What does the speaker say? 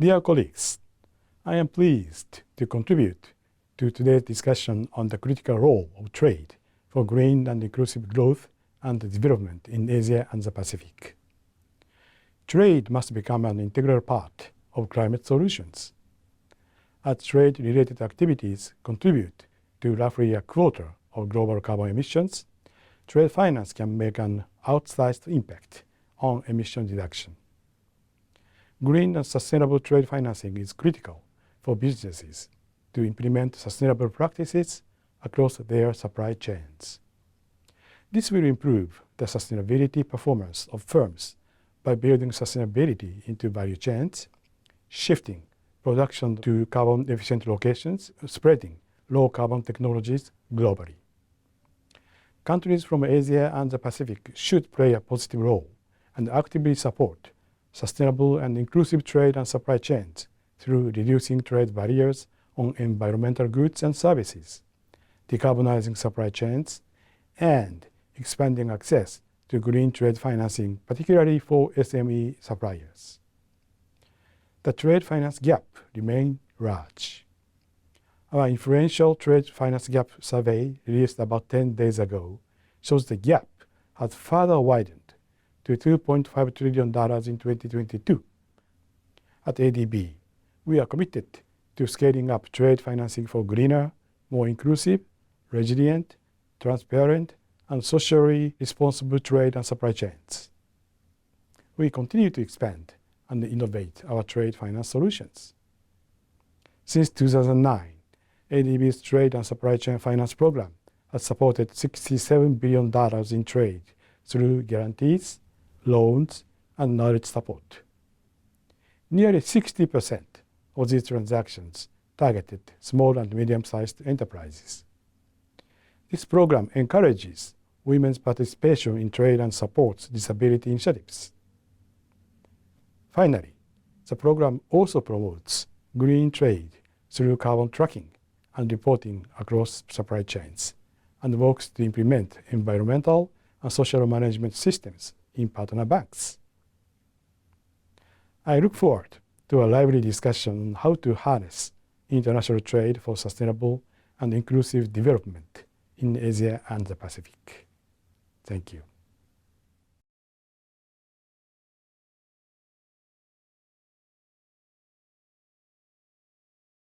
Dear colleagues, I am pleased to contribute to today's discussion on the critical role of trade for green and inclusive growth and development in Asia and the Pacific. Trade must become an integral part of climate solutions. As trade-related activities contribute to roughly a quarter of global carbon emissions, trade finance can make an outsized impact on emission reduction. Green and sustainable trade financing is critical for businesses to implement sustainable practices across their supply chains. This will improve the sustainability performance of firms by building sustainability into value chains, shifting production to carbon-efficient locations, spreading low-carbon technologies globally. Countries from Asia and the Pacific should play a positive role and actively support sustainable and inclusive trade and supply chains through reducing trade barriers on environmental goods and services, decarbonizing supply chains, and expanding access to green trade financing, particularly for SME suppliers. The trade finance gap remains large. Our influential trade finance gap survey, released about 10 days ago, shows the gap has further widened to $2.5 trillion in 2022. At ADB, we are committed to scaling up trade financing for greener, more inclusive, resilient, transparent, and socially responsible trade and supply chains. We continue to expand and innovate our trade finance solutions. Since 2009, ADB's Trade and Supply Chain Finance Program has supported $67 billion in trade through guarantees, loans, and knowledge support. Nearly 60% of these transactions targeted small and medium-sized enterprises. This program encourages women's participation in trade and supports disability initiatives. Finally, the program also promotes green trade through carbon tracking and reporting across supply chains, and works to implement environmental and social management systems in partner banks. I look forward to a lively discussion on how to harness international trade for sustainable and inclusive development in Asia and the Pacific. Thank you.